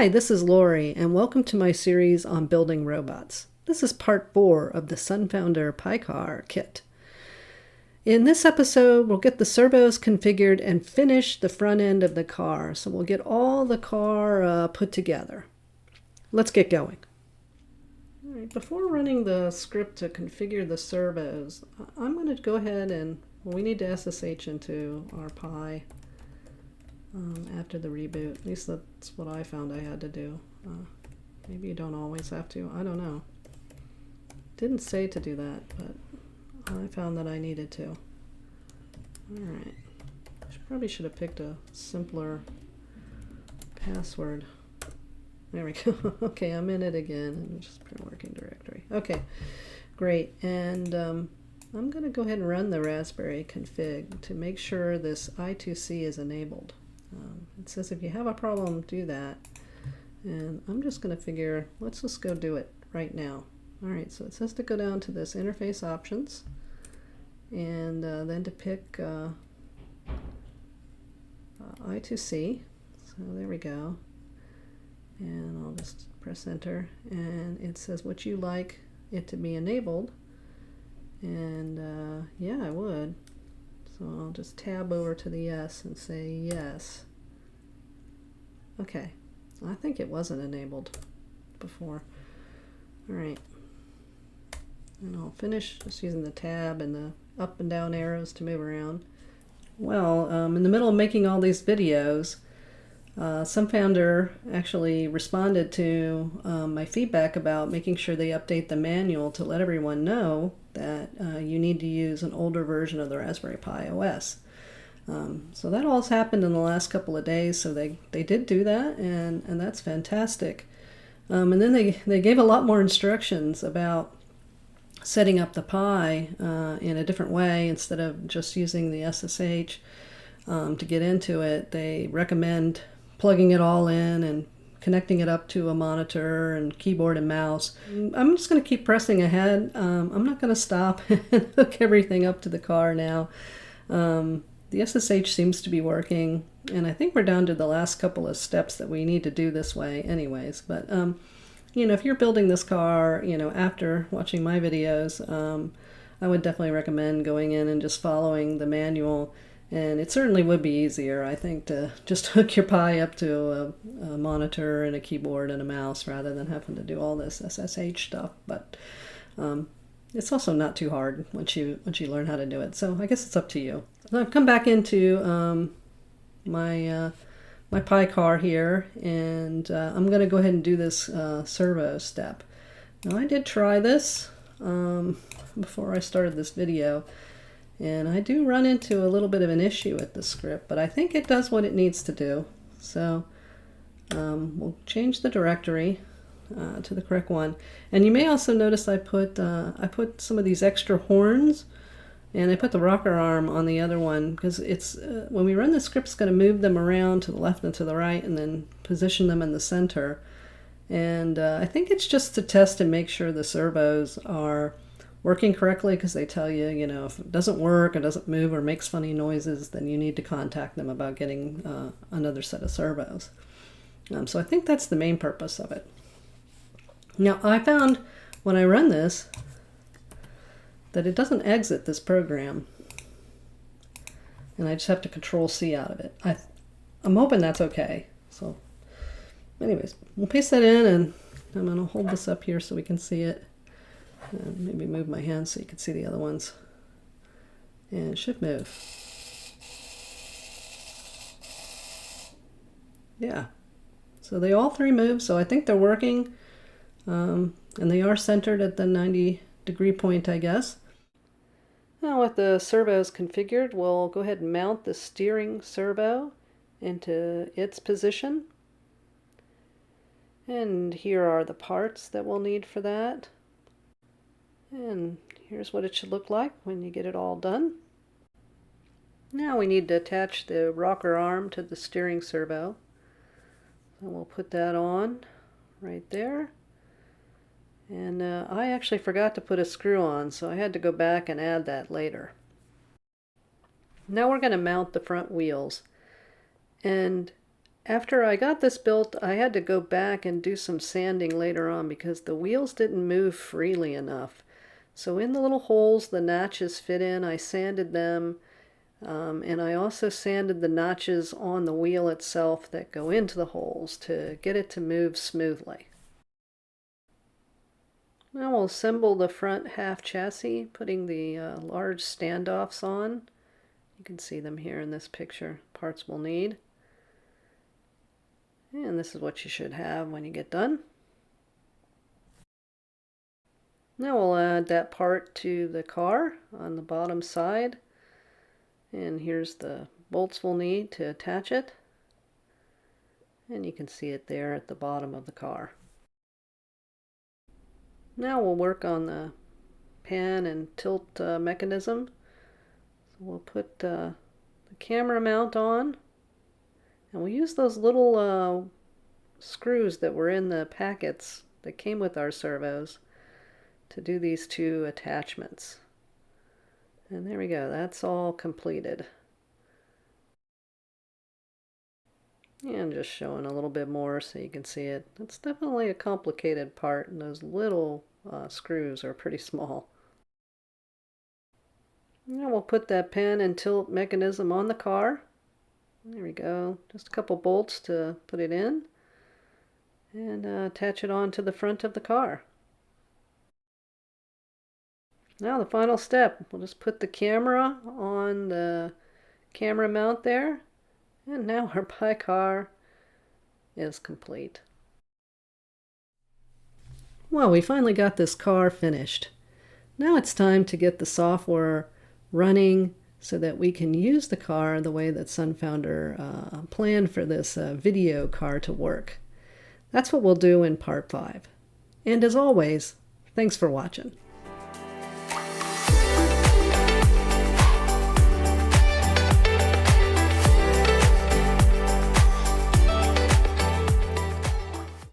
Hi, this is Lori, and welcome to my series on building robots. This is part 4 of the SunFounder PiCar kit. In this episode, we'll get the servos configured and finish the front end of the car. So we'll get all the car put together. Let's get going. All right, before running the script to configure the servos, I'm going to go ahead and, well, we need to SSH into our Pi. After the reboot. At least that's what I found I had to do. Maybe you don't always have to. I don't know. Didn't say to do that, but I found that I needed to. Alright. Probably should have picked a simpler password. There we go. Okay, I'm in it again. And just put working directory. Okay, great. And I'm going to go ahead and run the Raspberry config to make sure this I2C is enabled. It says if you have a problem, do that. And I'm just going to figure, let's just go do it right now. Alright, so it says to go down to this interface options and then to pick I2C. So there we go. And I'll just press enter. And it says would you like it to be enabled? And yeah, I would. So I'll just tab over to the yes and say yes. Okay, I think it wasn't enabled before. Alright, and I'll finish just using the tab and the up and down arrows to move around. Well, in the middle of making all these videos, SunFounder actually responded to my feedback about making sure they update the manual to let everyone know that you need to use an older version of the Raspberry Pi OS. So that all's happened in the last couple of days, so they did do that, and that's fantastic. And then they gave a lot more instructions about setting up the Pi in a different way instead of just using the SSH to get into it. They recommend plugging it all in and connecting it up to a monitor and keyboard and mouse. I'm just going to keep pressing ahead. I'm not going to stop and hook everything up to the car now. The SSH seems to be working, and I think we're down to the last couple of steps that we need to do this way anyways. But, you know, if you're building this car, you know, after watching my videos, I would definitely recommend going in and just following the manual. And it certainly would be easier, I think, to just hook your Pi up to a monitor and a keyboard and a mouse rather than having to do all this SSH stuff. But it's also not too hard once you learn how to do it. So I guess it's up to you. So I've come back into my PiCar here, and I'm going to go ahead and do this servo step. Now I did try this before I started this video. And I do run into a little bit of an issue with the script, but I think it does what it needs to do. So we'll change the directory to the correct one. And you may also notice I put some of these extra horns, and I put the rocker arm on the other one because it's when we run the script, it's going to move them around to the left and to the right, and then position them in the center. And I think it's just to test and make sure the servos are working correctly, because they tell you, you know, if it doesn't work or doesn't move or makes funny noises, then you need to contact them about getting another set of servos. So I think that's the main purpose of it. Now I found when I run this that it doesn't exit this program, and I just have to Control-C out of it. I'm hoping that's okay. So anyways, we'll paste that in, and I'm going to hold this up here so we can see it. And maybe move my hand so you can see the other ones. And it should move. Yeah. So they all three move, so I think they're working. And they are centered at the 90-degree point, I guess. Now with the servos configured, we'll go ahead and mount the steering servo into its position. And here are the parts that we'll need for that. And here's what it should look like when you get it all done. Now we need to attach the rocker arm to the steering servo. So we'll put that on right there. And I actually forgot to put a screw on, so I had to go back and add that later. Now we're going to mount the front wheels. And After I got this built, I had to go back and do some sanding later on because the wheels didn't move freely enough. So in the little holes the notches fit in, I sanded them, and I also sanded the notches on the wheel itself that go into the holes to get it to move smoothly. Now we'll assemble the front half chassis, putting the large standoffs on. You can see them here in this picture, parts we'll need. And this is what you should have when you get done. Now we'll add that part to the car on the bottom side. And here's the bolts we'll need to attach it. And you can see it there at the bottom of the car. Now we'll work on the pan and tilt mechanism. So we'll put the camera mount on. And we'll use those little screws that were in the packets that came with our servos to do these two attachments. And there we go, that's all completed. And just showing a little bit more so you can see it. It's definitely a complicated part, and those little screws are pretty small. Now we'll put that pan and tilt mechanism on the car. There we go, just a couple bolts to put it in, and attach it onto the front of the car. Now the final step, we'll just put the camera on the camera mount there, and now our PiCar is complete. Well, we finally got this car finished. Now it's time to get the software running so that we can use the car the way that SunFounder planned for this video car to work. That's what we'll do in part 5. And as always, thanks for watching.